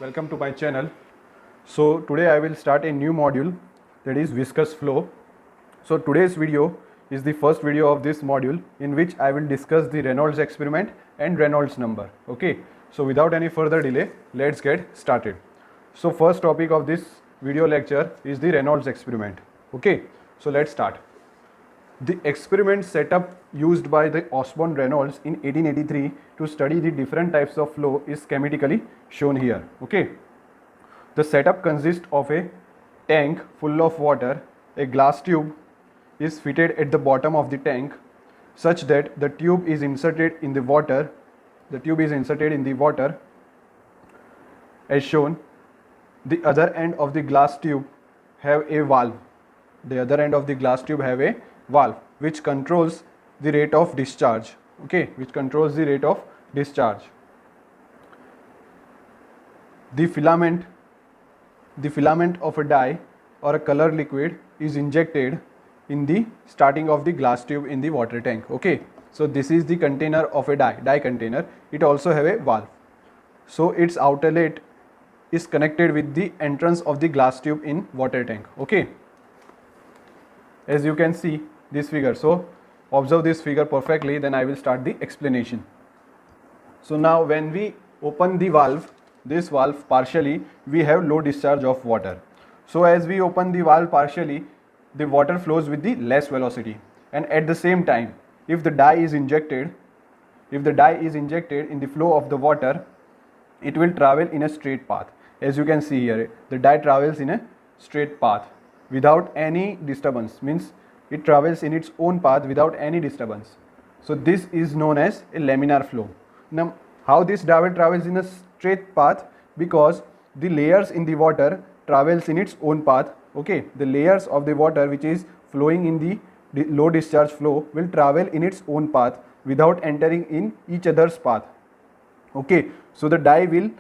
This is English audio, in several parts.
welcome to my channel. So today I will start a new module, that is viscous flow. So today's video is the first video of this module in which I will discuss the Reynolds experiment and Reynolds number. Okay, so without any further delay, let's get started. So first topic of this video lecture is the Reynolds experiment. Okay, so let's start. The experiment setup used by the Osborne Reynolds in 1883 to study the different types of flow is schematically shown here. Okay, the setup consists of a tank full of water. A glass tube is fitted at the bottom of the tank such that the tube is inserted in the water. The tube is inserted in the water as shown. The other end of the glass tube have a valve. The other end of the glass tube have a valve which controls the rate of discharge. Okay, which controls the rate of discharge. The filament of a dye or a color liquid is injected in the starting of the glass tube in the water tank. Okay, so this is the container of a dye container. It also have a valve. So its outlet is connected with the entrance of the glass tube in water tank. Okay, as you can see this figure. So observe this figure perfectly, then I will start the explanation. So now when we open the valve, this valve partially, we have low discharge of water. So as we open the valve partially, the water flows with the less velocity, and at the same time, if the dye is injected in the flow of the water, it will travel in a straight path. As you can see here, the dye travels in a straight path without any disturbance, means it travels in its own path without any disturbance. So this is known as a laminar flow. Now how this dye travels in a straight path? Because the layers in the water travels in its own path. Okay, the layers of the water which is flowing in the low discharge flow will travel in its own path without entering in each other's path. Okay, so the dye will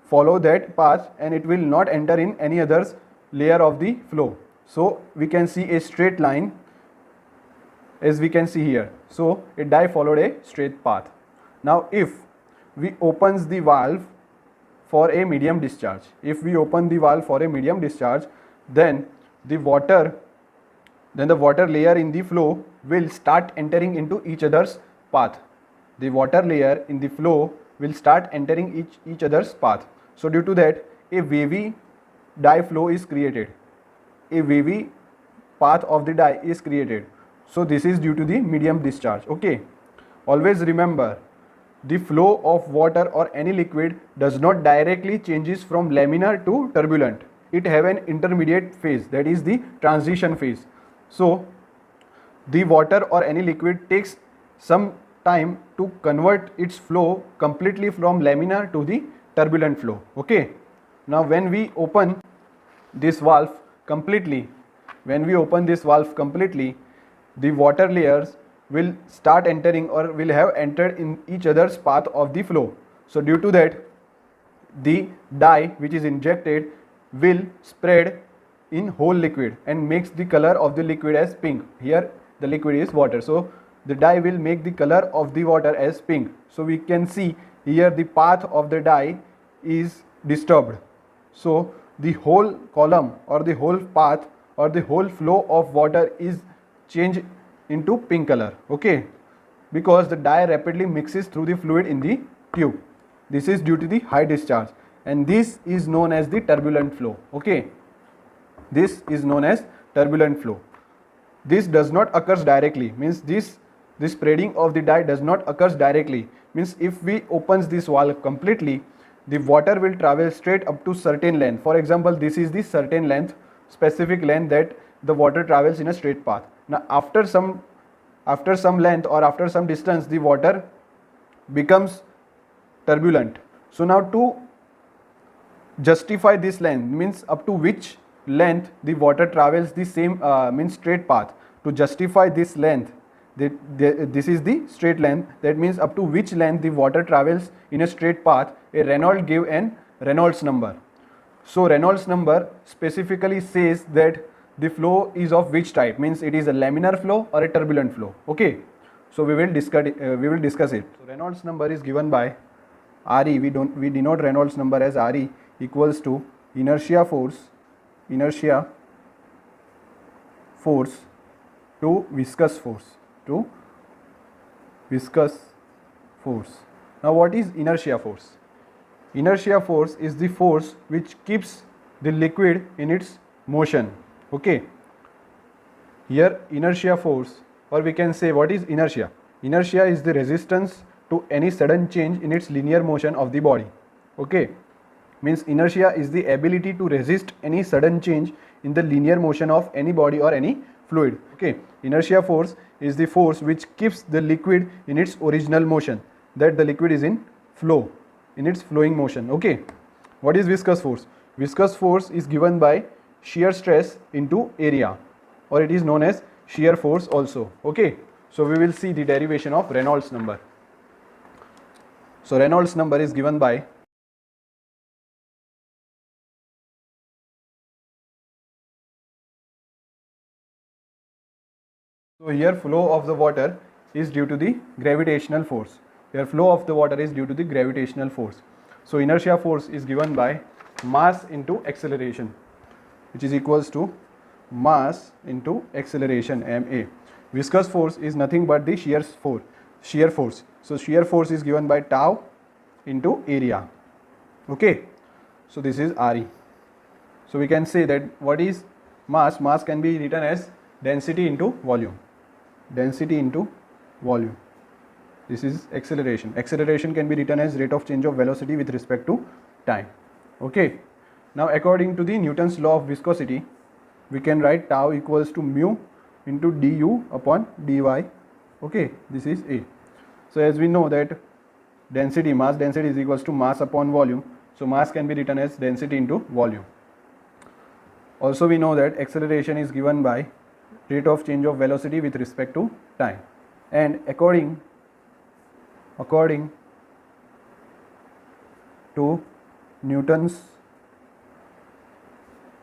follow that path and it will not enter in any other's layer of the flow. So we can see a straight line as we can see here. So a dye followed a straight path. Now if we opens the valve for a medium discharge, then the water layer in the flow will start entering into each other's path. The water layer in the flow will start entering each other's path. So due to that, a wavy dye flow is created. A wavy path of the dye is created. So this is due to the medium discharge. Okay, always remember, the flow of water or any liquid does not directly changes from laminar to turbulent. It have an intermediate phase, that is the transition phase. So the water or any liquid takes some time to convert its flow completely from laminar to the turbulent flow. Okay, now when we open this valve completely, the water layers will start entering or will have entered in each other's path of the flow. So due to that, the dye which is injected will spread in whole liquid and makes the color of the liquid as pink. Here the liquid is water, so the dye will make the color of the water as pink. So we can see here the path of the dye is disturbed. So the whole column or the whole path or the whole flow of water is changed into pink color. Okay, because the dye rapidly mixes through the fluid in the tube. This is due to the high discharge, and this is known as the turbulent flow. Okay, this is known as turbulent flow. This does not occurs directly, means this spreading of the dye does not occurs directly, means if we opens this valve completely, the water will travel straight up to certain length. For example, this is the certain length, specific length that the water travels in a straight path. Now after some length or after some distance, the water becomes turbulent. So now to justify this length, means up to which length the water travels the same means straight path, to justify this length, this is the straight length, that means up to which length the water travels in a straight path, a Reynolds gave an Reynolds number. So Reynolds number specifically says that the flow is of which type, means it is a laminar flow or a turbulent flow. Okay, so we will discuss it. So Reynolds number is given by RE, we denote Reynolds number as RE equals to inertia force to viscous force. Now what is inertia force? Inertia force is the force which keeps the liquid in its motion. Okay, here inertia force, or we can say what is inertia? Inertia is the resistance to any sudden change in its linear motion of the body. Okay, means inertia is the ability to resist any sudden change in the linear motion of any body or any fluid. Okay, inertia force is the force which keeps the liquid in its original motion, that the liquid is in flow, in its flowing motion. Okay, what is viscous force? Viscous force is given by shear stress into area, or it is known as shear force also. Okay, so we will see the derivation of Reynolds number. So Reynolds number is given by So here flow of the water is due to the gravitational force. Here flow of the water is due to the gravitational force. So inertia force is given by mass into acceleration, which is equals to mass into acceleration, ma. Viscous force is nothing but the shear force. So shear force is given by tau into area. Okay, so this is Re. So we can say that what is mass? Mass can be written as density into volume. Density into volume. This is acceleration. Acceleration can be written as rate of change of velocity with respect to time. Okay, now according to the Newton's law of viscosity, we can write tau equals to mu into du upon dy. Okay, this is A. So as we know that density, mass density is equals to mass upon volume, so mass can be written as density into volume. Also we know that acceleration is given by rate of change of velocity with respect to time, and according to Newton's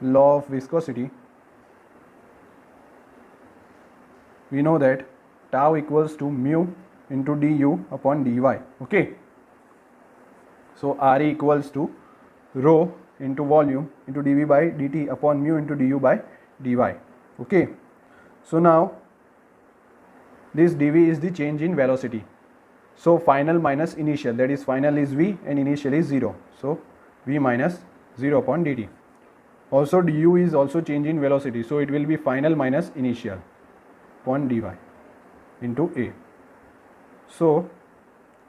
law of viscosity, we know that tau equals to mu into du upon dy. Okay, so Re equals to rho into volume into dv by dt upon mu into du by dy. Okay, so now this dv is the change in velocity. So final minus initial, that is final is v and initial is 0. So v minus 0 upon dt. Also du is also change in velocity, so it will be final minus initial upon dy into A. So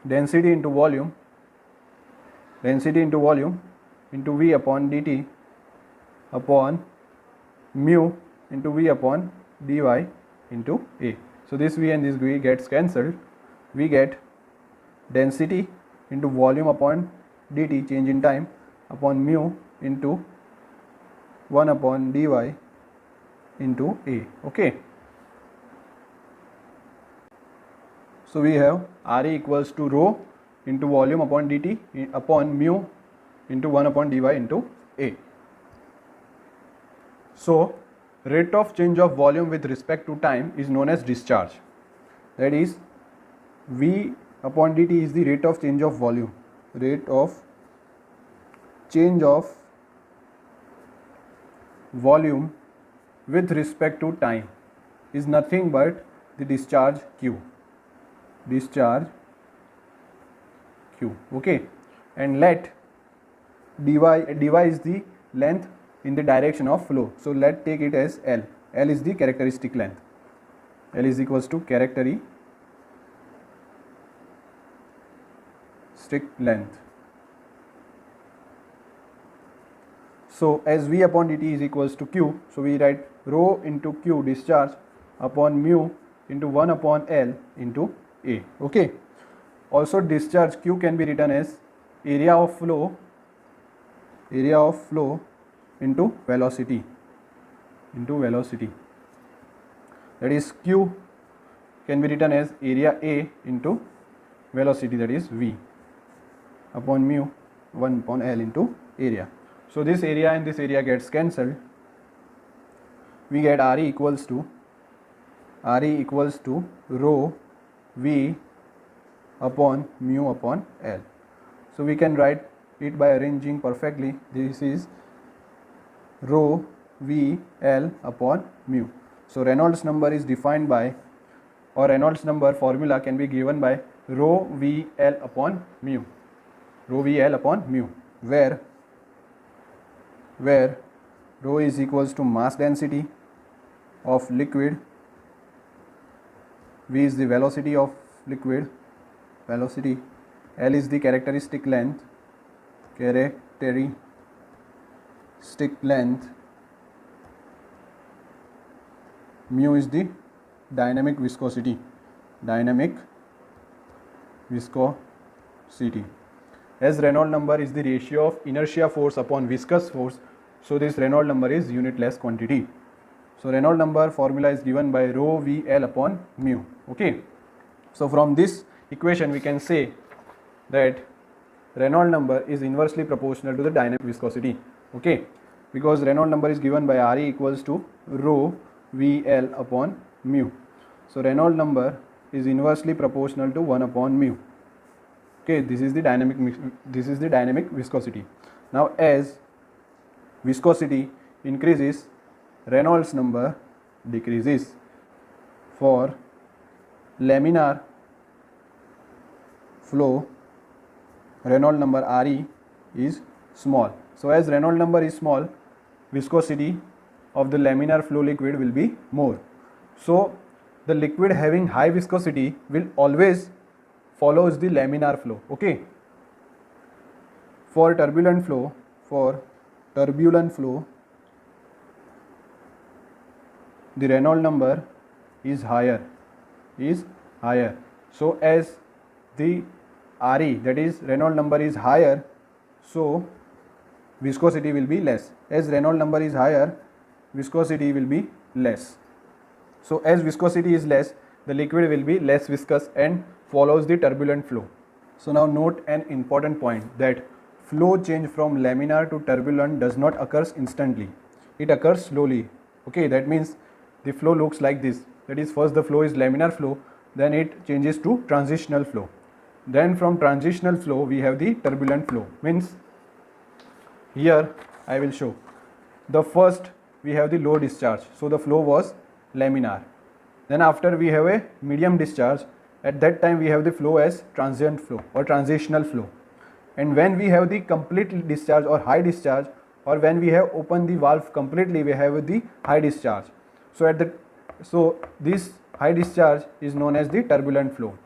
density into volume into v upon dt upon mu into v upon dy into A. So this v and this v gets cancelled. We get density into volume upon dt, change in time, upon mu into 1 upon dy into A. Okay, so we have Re equals to rho into volume upon dt upon mu into 1 upon dy into A. So rate of change of volume with respect to time is known as discharge. That is, v upon dt is the rate of change of volume. Rate of change of volume with respect to time is nothing but the discharge q. Discharge q. Okay, and let dy is the length in the direction of flow. So let take it as L. L is the characteristic length. L is equals to characteristic length. So as v upon dt is equals to q, so we write rho into q discharge upon mu into 1 upon L into A. Okay, also discharge q can be written as area of flow into velocity, that is q can be written as area A into velocity, that is v upon mu 1 upon L into area. So this area and this area gets cancelled. We get Re equals to rho v upon mu upon L. So we can write it by arranging perfectly. This is rho V L upon mu. So Reynolds number is defined by, or Reynolds number formula can be given by rho V L upon mu. Rho V L upon mu, where rho is equals to mass density of liquid, V is the velocity of liquid, velocity, L is the characteristic length, mu is the dynamic viscosity, As Reynolds number is the ratio of inertia force upon viscous force, so this Reynolds number is unitless quantity. So Reynolds number formula is given by rho V L upon mu. Okay. So from this equation we can say that Reynolds number is inversely proportional to the dynamic viscosity. Okay. Because Reynolds number is given by Re equals to rho V L upon mu. So Reynolds number is inversely proportional to 1 upon mu. Okay, this is the dynamic viscosity. Now as viscosity increases, Reynolds number decreases. For laminar flow, Reynolds number Re is small. So as Reynolds number is small, viscosity of the laminar flow liquid will be more. So the liquid having high viscosity will always follows the laminar flow. Okay. For turbulent flow, the Reynolds number is higher. So as the Re, that is Reynolds number, is higher, so viscosity will be less. As Reynolds number is higher, viscosity will be less. So as viscosity is less, the liquid will be less viscous and follows the turbulent flow. So now note an important point, that flow change from laminar to turbulent does not occur instantly. It occurs slowly. Okay, that means the flow looks like this. That is, first the flow is laminar flow, then it changes to transitional flow. Then from transitional flow we have the turbulent flow. Means here I will show. The first we have the low discharge. So the flow was laminar. Then after we have a medium discharge. At that time we have the flow as transient flow or transitional flow. And when we have the complete discharge or high discharge, or when we have opened the valve completely, we have the high discharge. So this high discharge is known as the turbulent flow.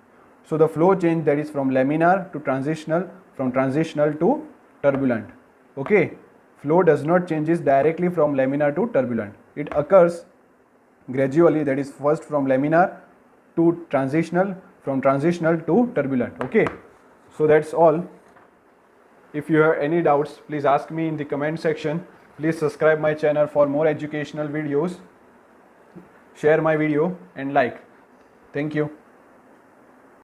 So the flow change, that is from laminar to transitional, from transitional to turbulent. Okay, flow does not changes directly from laminar to turbulent. It occurs gradually, that is first from laminar to transitional, from transitional to turbulent. Okay, so that's all. If you have any doubts, please ask me in the comment section. Please subscribe my channel for more educational videos. Share my video and like. Thank you.